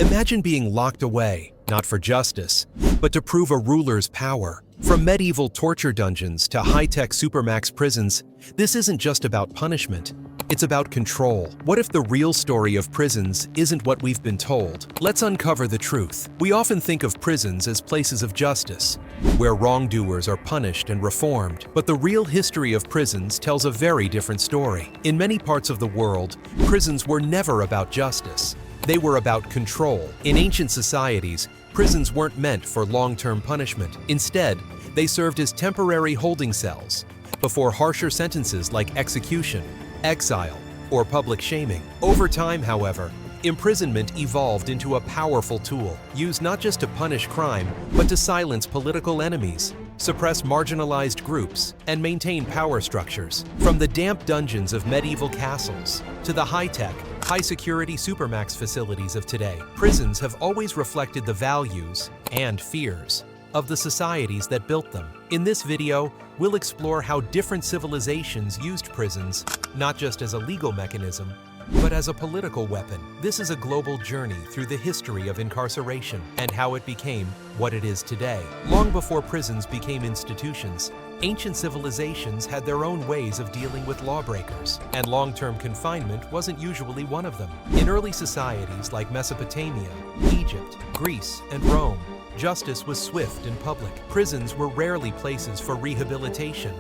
Imagine being locked away, not for justice, but to prove a ruler's power. From medieval torture dungeons to high-tech supermax prisons, this isn't just about punishment, it's about control. What if the real story of prisons isn't what we've been told? Let's uncover the truth. We often think of prisons as places of justice, where wrongdoers are punished and reformed. But the real history of prisons tells a very different story. In many parts of the world, prisons were never about justice. They were about control. In ancient societies, prisons weren't meant for long-term punishment. Instead, they served as temporary holding cells before harsher sentences like execution, exile, or public shaming. Over time, however, imprisonment evolved into a powerful tool, used not just to punish crime, but to silence political enemies, suppress marginalized groups, and maintain power structures. From the damp dungeons of medieval castles to the high-tech, high-security supermax facilities of today, prisons have always reflected the values and fears of the societies that built them. In this video, we'll explore how different civilizations used prisons, not just as a legal mechanism, but as a political weapon. This is a global journey through the history of incarceration and how it became what it is today. Long before prisons became institutions, ancient civilizations had their own ways of dealing with lawbreakers, and long-term confinement wasn't usually one of them. In early societies like Mesopotamia, Egypt, Greece, and Rome, justice was swift and public. Prisons were rarely places for rehabilitation.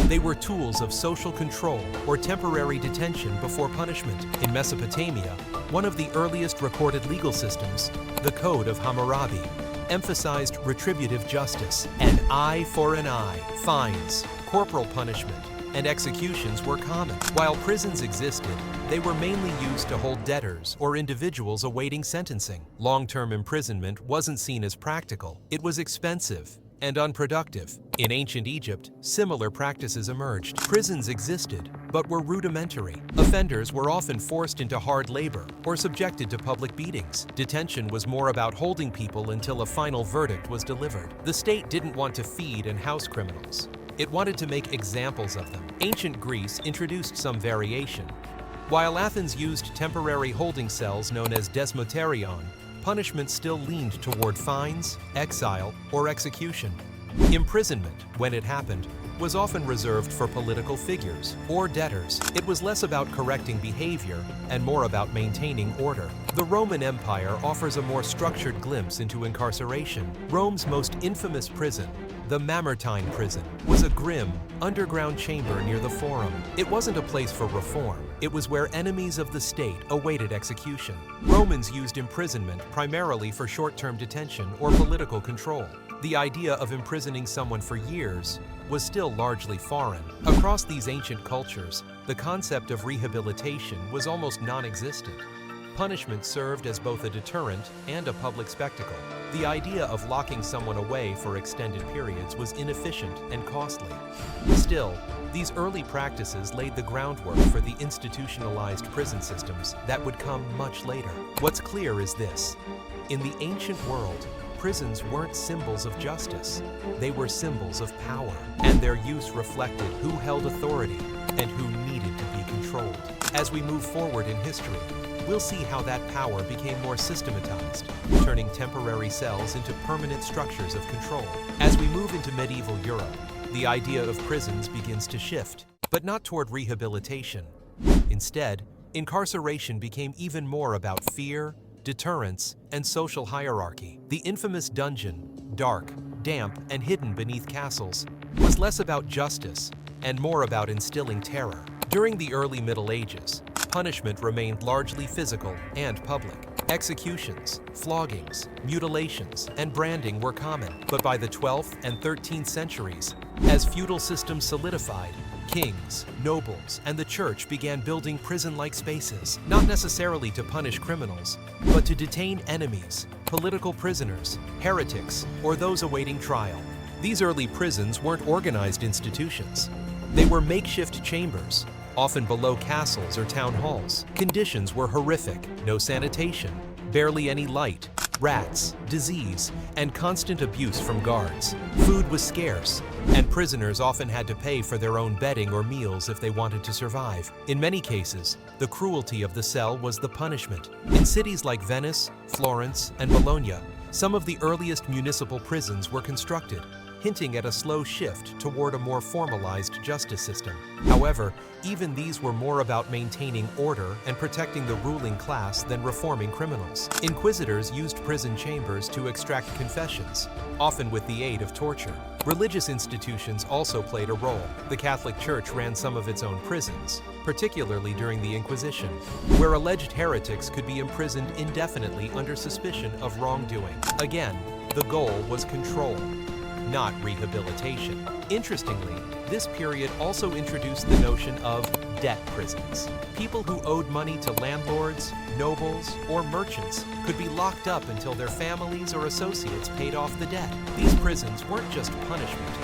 They were tools of social control or temporary detention before punishment. In Mesopotamia, one of the earliest recorded legal systems, the Code of Hammurabi, emphasized retributive justice. An eye for an eye, fines, corporal punishment, and executions were common. While prisons existed, they were mainly used to hold debtors or individuals awaiting sentencing. Long-term imprisonment wasn't seen as practical. It was expensive and unproductive. In ancient Egypt, similar practices emerged. Prisons existed, but were rudimentary. Offenders were often forced into hard labor or subjected to public beatings. Detention was more about holding people until a final verdict was delivered. The state didn't want to feed and house criminals. It wanted to make examples of them. Ancient Greece introduced some variation. While Athens used temporary holding cells known as desmoterion, punishment still leaned toward fines, exile, or execution. Imprisonment, when it happened, was often reserved for political figures or debtors. It was less about correcting behavior and more about maintaining order. The Roman Empire offers a more structured glimpse into incarceration. Rome's most infamous prison, the Mamertine prison, was a grim, underground chamber near the Forum. It wasn't a place for reform. It was where enemies of the state awaited execution. Romans used imprisonment primarily for short-term detention or political control. The idea of imprisoning someone for years was still largely foreign. Across these ancient cultures, the concept of rehabilitation was almost non-existent. Punishment served as both a deterrent and a public spectacle. The idea of locking someone away for extended periods was inefficient and costly. Still, these early practices laid the groundwork for the institutionalized prison systems that would come much later. What's clear is this: in the ancient world, prisons weren't symbols of justice. They were symbols of power, and their use reflected who held authority and who needed to be controlled. As we move forward in history, we'll see how that power became more systematized, turning temporary cells into permanent structures of control. As we move into medieval Europe, the idea of prisons begins to shift, but not toward rehabilitation. Instead, incarceration became even more about fear, deterrence, and social hierarchy. The infamous dungeon, dark, damp, and hidden beneath castles, was less about justice and more about instilling terror. During the early Middle Ages, punishment remained largely physical and public. Executions, floggings, mutilations, and branding were common. But by the 12th and 13th centuries, as feudal systems solidified, kings, nobles, and the church began building prison-like spaces, not necessarily to punish criminals, but to detain enemies, political prisoners, heretics, or those awaiting trial. These early prisons weren't organized institutions. They were makeshift chambers, often below castles or town halls. Conditions were horrific: no sanitation, barely any light, rats, disease, and constant abuse from guards. Food was scarce, and prisoners often had to pay for their own bedding or meals if they wanted to survive. In many cases, the cruelty of the cell was the punishment. In cities like Venice, Florence, and Bologna, some of the earliest municipal prisons were constructed, hinting at a slow shift toward a more formalized justice system. However, even these were more about maintaining order and protecting the ruling class than reforming criminals. Inquisitors used prison chambers to extract confessions, often with the aid of torture. Religious institutions also played a role. The Catholic Church ran some of its own prisons, particularly during the Inquisition, where alleged heretics could be imprisoned indefinitely under suspicion of wrongdoing. Again, the goal was control, not rehabilitation. Interestingly, this period also introduced the notion of debt prisons. People who owed money to landlords, nobles, or merchants could be locked up until their families or associates paid off the debt. These prisons weren't just punishment,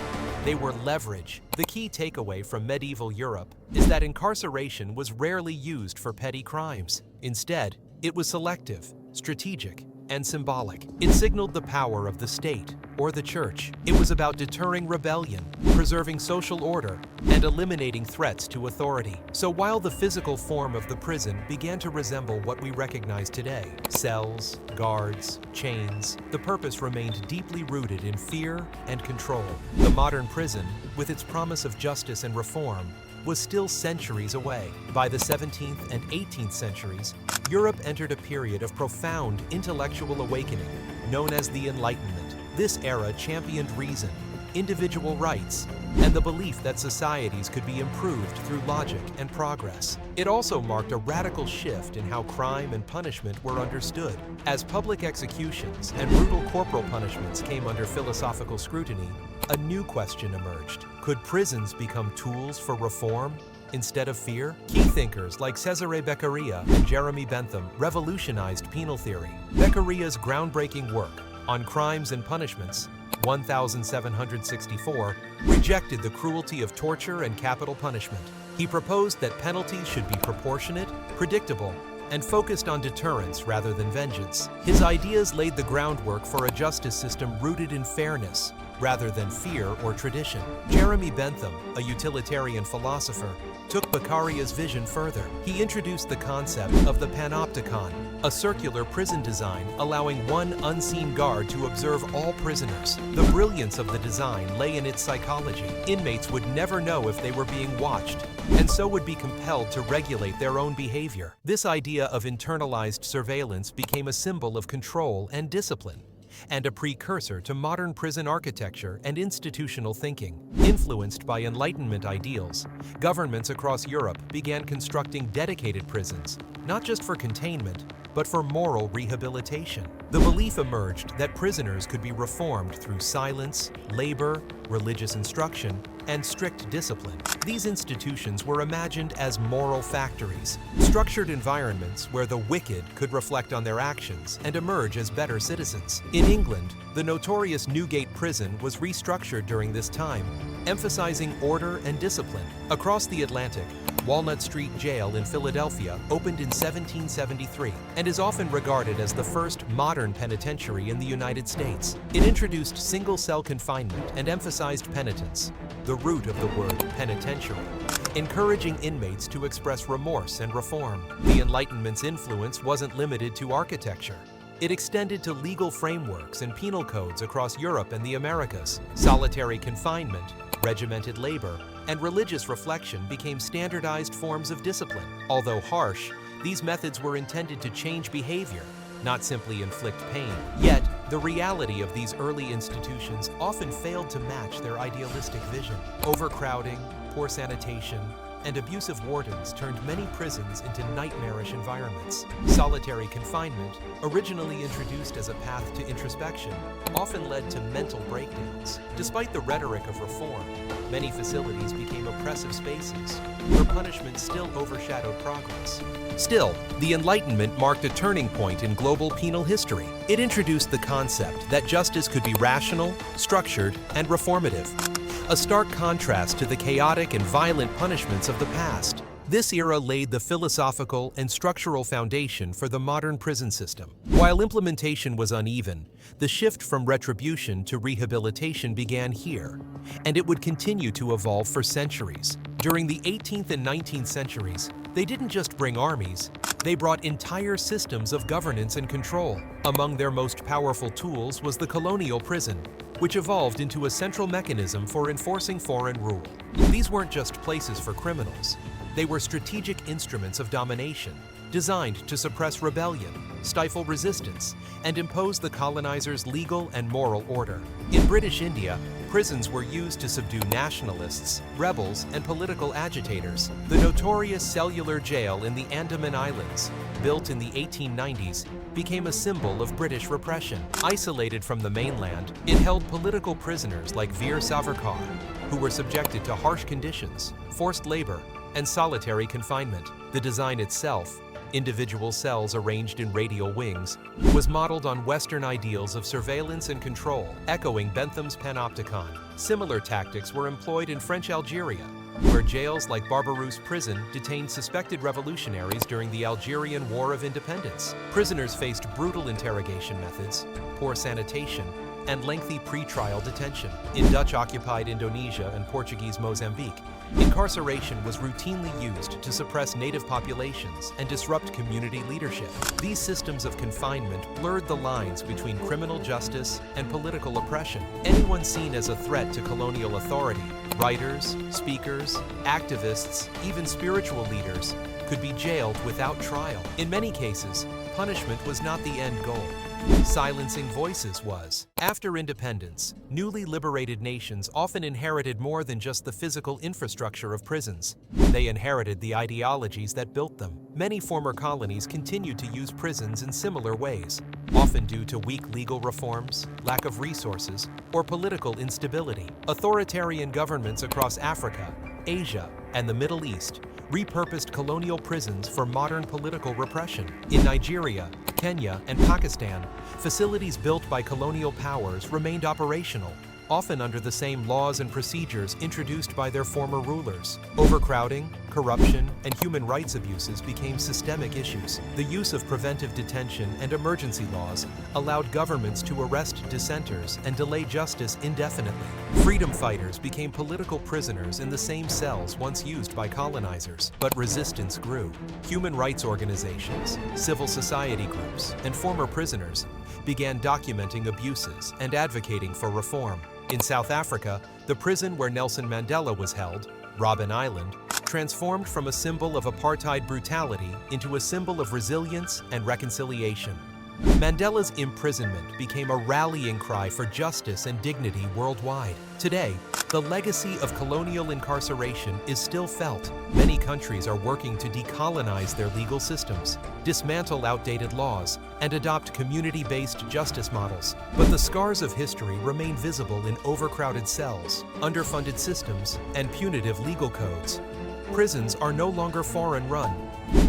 they were leverage. The key takeaway from medieval Europe is that incarceration was rarely used for petty crimes. Instead, it was selective, strategic, and symbolic. It signaled the power of the state or the church. It was about deterring rebellion, preserving social order, and eliminating threats to authority. So while the physical form of the prison began to resemble what we recognize today, cells, guards, chains, the purpose remained deeply rooted in fear and control. The modern prison, with its promise of justice and reform, was still centuries away. By the 17th and 18th centuries, Europe entered a period of profound intellectual awakening, known as the Enlightenment. This era championed reason, individual rights, and the belief that societies could be improved through logic and progress. It also marked a radical shift in how crime and punishment were understood. As public executions and brutal corporal punishments came under philosophical scrutiny, a new question emerged. Could prisons become tools for reform instead of fear? Key thinkers like Cesare Beccaria and Jeremy Bentham revolutionized penal theory. Beccaria's groundbreaking work on Crimes and Punishments, 1764, rejected the cruelty of torture and capital punishment. He proposed that penalties should be proportionate, predictable, and focused on deterrence rather than vengeance. His ideas laid the groundwork for a justice system rooted in fairness rather than fear or tradition. Jeremy Bentham, a utilitarian philosopher, took Beccaria's vision further. He introduced the concept of the panopticon, a circular prison design allowing one unseen guard to observe all prisoners. The brilliance of the design lay in its psychology. Inmates would never know if they were being watched, and so would be compelled to regulate their own behavior. This idea of internalized surveillance became a symbol of control and discipline, and a precursor to modern prison architecture and institutional thinking. Influenced by Enlightenment ideals, governments across Europe began constructing dedicated prisons, not just for containment, but for moral rehabilitation. The belief emerged that prisoners could be reformed through silence, labor, religious instruction, and strict discipline. These institutions were imagined as moral factories, structured environments where the wicked could reflect on their actions and emerge as better citizens. In England, the notorious Newgate prison was restructured during this time, emphasizing order and discipline. Across the Atlantic, Walnut Street Jail in Philadelphia opened in 1773 and is often regarded as the first modern penitentiary in the United States. It introduced single-cell confinement and emphasized penitence, the root of the word penitentiary, encouraging inmates to express remorse and reform. The Enlightenment's influence wasn't limited to architecture. It extended to legal frameworks and penal codes across Europe and the Americas. Solitary confinement, regimented labor, and religious reflection became standardized forms of discipline. Although harsh, these methods were intended to change behavior, not simply inflict pain. Yet, the reality of these early institutions often failed to match their idealistic vision. Overcrowding, poor sanitation, and abusive wardens turned many prisons into nightmarish environments. Solitary confinement, originally introduced as a path to introspection, often led to mental breakdowns. Despite the rhetoric of reform, many facilities became oppressive spaces where punishment still overshadowed progress. Still, the Enlightenment marked a turning point in global penal history. It introduced the concept that justice could be rational, structured, and reformative, a stark contrast to the chaotic and violent punishments of the past. This era laid the philosophical and structural foundation for the modern prison system. While implementation was uneven, the shift from retribution to rehabilitation began here, and it would continue to evolve for centuries. During the 18th and 19th centuries, they didn't just bring armies, they brought entire systems of governance and control. Among their most powerful tools was the colonial prison, which evolved into a central mechanism for enforcing foreign rule. These weren't just places for criminals. They were strategic instruments of domination, designed to suppress rebellion, stifle resistance, and impose the colonizers' legal and moral order. In British India, prisons were used to subdue nationalists, rebels, and political agitators. The notorious cellular jail in the Andaman Islands, built in the 1890s, became a symbol of British repression. Isolated from the mainland, it held political prisoners like Veer Savarkar, who were subjected to harsh conditions, forced labor, and solitary confinement. The design itself, individual cells arranged in radial wings, was modeled on Western ideals of surveillance and control, echoing Bentham's panopticon. Similar tactics were employed in French Algeria, where jails like Barbaroux prison detained suspected revolutionaries during the Algerian War of Independence. Prisoners faced brutal interrogation methods, poor sanitation, and lengthy pre-trial detention. In Dutch-occupied Indonesia and Portuguese Mozambique, incarceration was routinely used to suppress native populations and disrupt community leadership. These systems of confinement blurred the lines between criminal justice and political oppression. Anyone seen as a threat to colonial authority, writers, speakers, activists, even spiritual leaders, could be jailed without trial. In many cases, punishment was not the end goal. Silencing voices was. After independence, newly liberated nations often inherited more than just the physical infrastructure of prisons. They inherited the ideologies that built them. Many former colonies continued to use prisons in similar ways, often due to weak legal reforms, lack of resources, or political instability. Authoritarian governments across Africa, Asia, and the Middle East repurposed colonial prisons for modern political repression. In Nigeria, Kenya, and Pakistan, facilities built by colonial powers remained operational, often under the same laws and procedures introduced by their former rulers. Overcrowding, corruption, and human rights abuses became systemic issues. The use of preventive detention and emergency laws allowed governments to arrest dissenters and delay justice indefinitely. Freedom fighters became political prisoners in the same cells once used by colonizers. But resistance grew. Human rights organizations, civil society groups, and former prisoners began documenting abuses and advocating for reform. In South Africa, the prison where Nelson Mandela was held, Robben Island, transformed from a symbol of apartheid brutality into a symbol of resilience and reconciliation. Mandela's imprisonment became a rallying cry for justice and dignity worldwide. Today, the legacy of colonial incarceration is still felt. Many countries are working to decolonize their legal systems, dismantle outdated laws, and adopt community-based justice models. But the scars of history remain visible in overcrowded cells, underfunded systems, and punitive legal codes. Prisons are no longer foreign-run,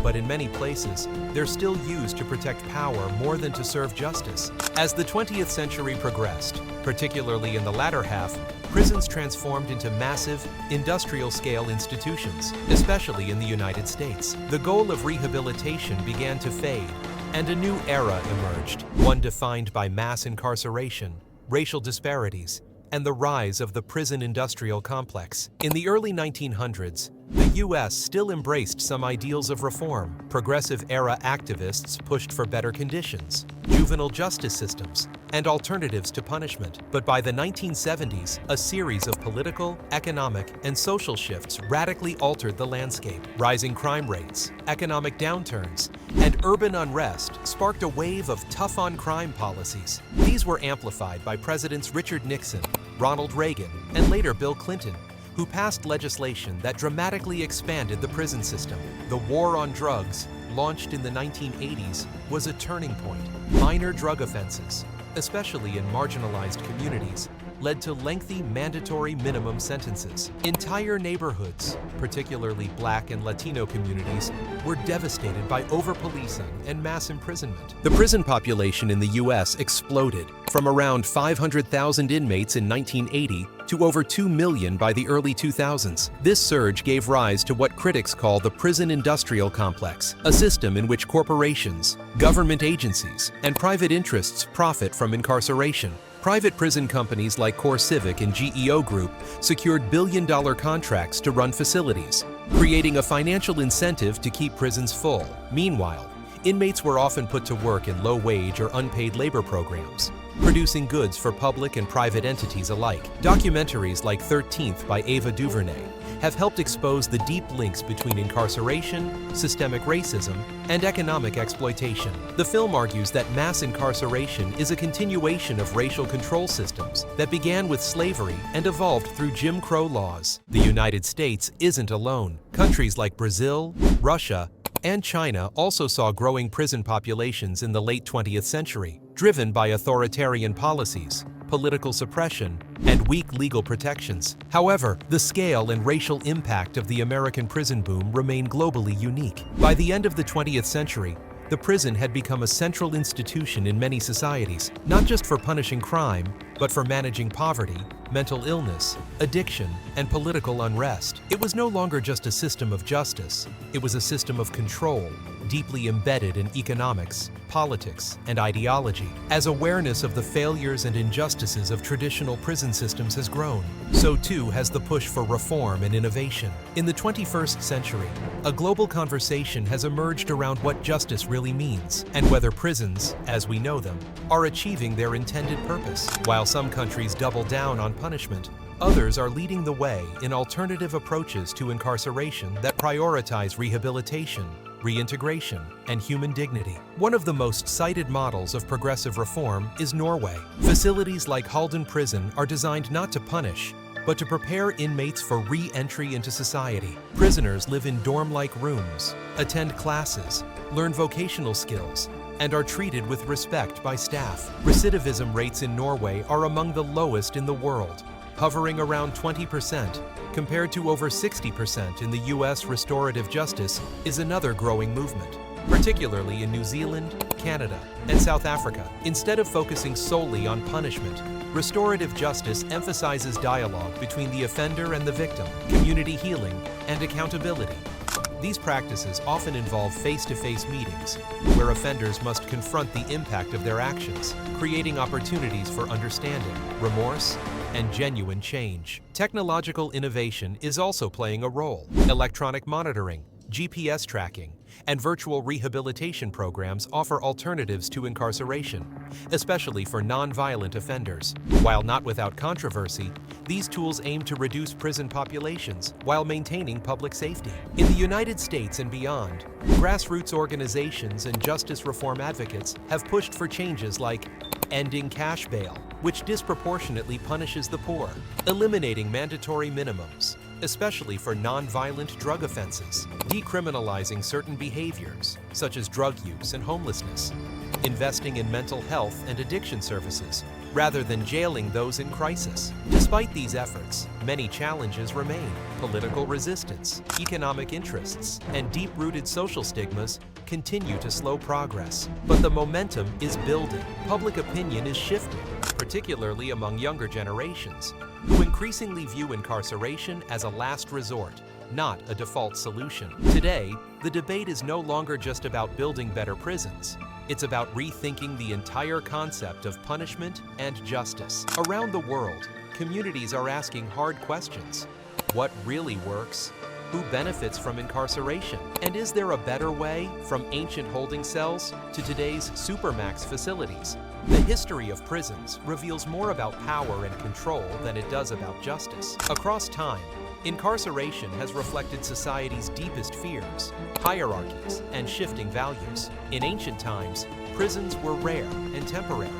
but in many places, they're still used to protect power more than to serve justice. As the 20th century progressed, particularly in the latter half, prisons transformed into massive, industrial-scale institutions, especially in the United States. The goal of rehabilitation began to fade, and a new era emerged, one defined by mass incarceration, racial disparities, and the rise of the prison industrial complex. In the early 1900s, the U.S. still embraced some ideals of reform. Progressive-era activists pushed for better conditions, juvenile justice systems, and alternatives to punishment. But by the 1970s, a series of political, economic, and social shifts radically altered the landscape. Rising crime rates, economic downturns, and urban unrest sparked a wave of tough-on-crime policies. These were amplified by Presidents Richard Nixon, Ronald Reagan, and later Bill Clinton, who passed legislation that dramatically expanded the prison system. The war on drugs, launched in the 1980s, was a turning point. Minor drug offenses, especially in marginalized communities, led to lengthy mandatory minimum sentences. Entire neighborhoods, particularly Black and Latino communities, were devastated by over-policing and mass imprisonment. The prison population in the U.S. exploded from around 500,000 inmates in 1980 to over 2 million by the early 2000s. This surge gave rise to what critics call the prison industrial complex, a system in which corporations, government agencies, and private interests profit from incarceration. Private prison companies like CoreCivic and GEO Group secured billion-dollar contracts to run facilities, creating a financial incentive to keep prisons full. Meanwhile, inmates were often put to work in low-wage or unpaid labor programs, producing goods for public and private entities alike. Documentaries like 13th by Ava DuVernay have helped expose the deep links between incarceration, systemic racism, and economic exploitation. The film argues that mass incarceration is a continuation of racial control systems that began with slavery and evolved through Jim Crow laws. The United States isn't alone. Countries like Brazil, Russia, and China also saw growing prison populations in the late 20th century, driven by authoritarian policies, political suppression, and weak legal protections. However, the scale and racial impact of the American prison boom remain globally unique. By the end of the 20th century, the prison had become a central institution in many societies, not just for punishing crime, but for managing poverty, mental illness, addiction, and political unrest. It was no longer just a system of justice, it was a system of control, deeply embedded in economics, politics, and ideology. As awareness of the failures and injustices of traditional prison systems has grown, so too has the push for reform and innovation. In the 21st century, a global conversation has emerged around what justice really means, and whether prisons, as we know them, are achieving their intended purpose. While some countries double down on punishment, others are leading the way in alternative approaches to incarceration that prioritize rehabilitation, reintegration, and human dignity. One of the most cited models of progressive reform is Norway. Facilities like Halden Prison are designed not to punish, but to prepare inmates for re-entry into society. Prisoners live in dorm-like rooms, attend classes, learn vocational skills, and are treated with respect by staff. Recidivism rates in Norway are among the lowest in the world, hovering around 20%, compared to over 60% in the US. Restorative justice is another growing movement, particularly in New Zealand, Canada, and South Africa. Instead of focusing solely on punishment, restorative justice emphasizes dialogue between the offender and the victim, community healing, and accountability. These practices often involve face-to-face meetings, where offenders must confront the impact of their actions, creating opportunities for understanding, remorse, and genuine change. Technological innovation is also playing a role. Electronic monitoring, GPS tracking, and virtual rehabilitation programs offer alternatives to incarceration, especially for non-violent offenders. While not without controversy, these tools aim to reduce prison populations while maintaining public safety. In the United States and beyond, grassroots organizations and justice reform advocates have pushed for changes like ending cash bail, which disproportionately punishes the poor, eliminating mandatory minimums, especially for non-violent drug offenses, decriminalizing certain behaviors, such as drug use and homelessness, investing in mental health and addiction services, rather than jailing those in crisis. Despite these efforts, many challenges remain. Political resistance, economic interests, and deep-rooted social stigmas continue to slow progress. But the momentum is building. Public opinion is shifting, particularly among younger generations, who increasingly view incarceration as a last resort, not a default solution. Today, the debate is no longer just about building better prisons. It's about rethinking the entire concept of punishment and justice. Around the world, communities are asking hard questions. What really works? Who benefits from incarceration? And is there a better way from ancient holding cells to today's supermax facilities? The history of prisons reveals more about power and control than it does about justice. Across time, incarceration has reflected society's deepest fears, hierarchies, and shifting values. In ancient times, prisons were rare and temporary.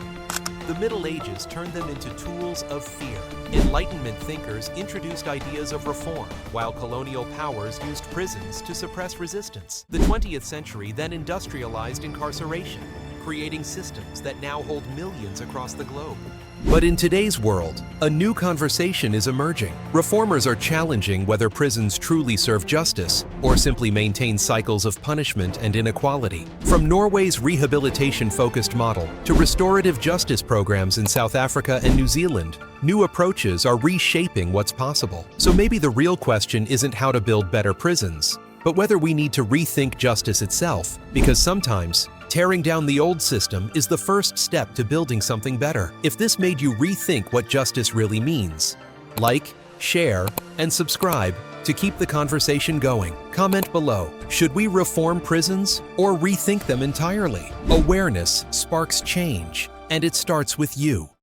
The Middle Ages turned them into tools of fear. Enlightenment thinkers introduced ideas of reform, while colonial powers used prisons to suppress resistance. The 20th century then industrialized incarceration, creating systems that now hold millions across the globe. But in today's world, a new conversation is emerging. Reformers are challenging whether prisons truly serve justice or simply maintain cycles of punishment and inequality. From Norway's rehabilitation-focused model to restorative justice programs in South Africa and New Zealand, New approaches are reshaping what's possible. So maybe the real question isn't how to build better prisons, but whether we need to rethink justice itself, because sometimes tearing down the old system is the first step to building something better. If this made you rethink what justice really means, like, share, and subscribe to keep the conversation going. Comment below. Should we reform prisons or rethink them entirely? Awareness sparks change, and it starts with you.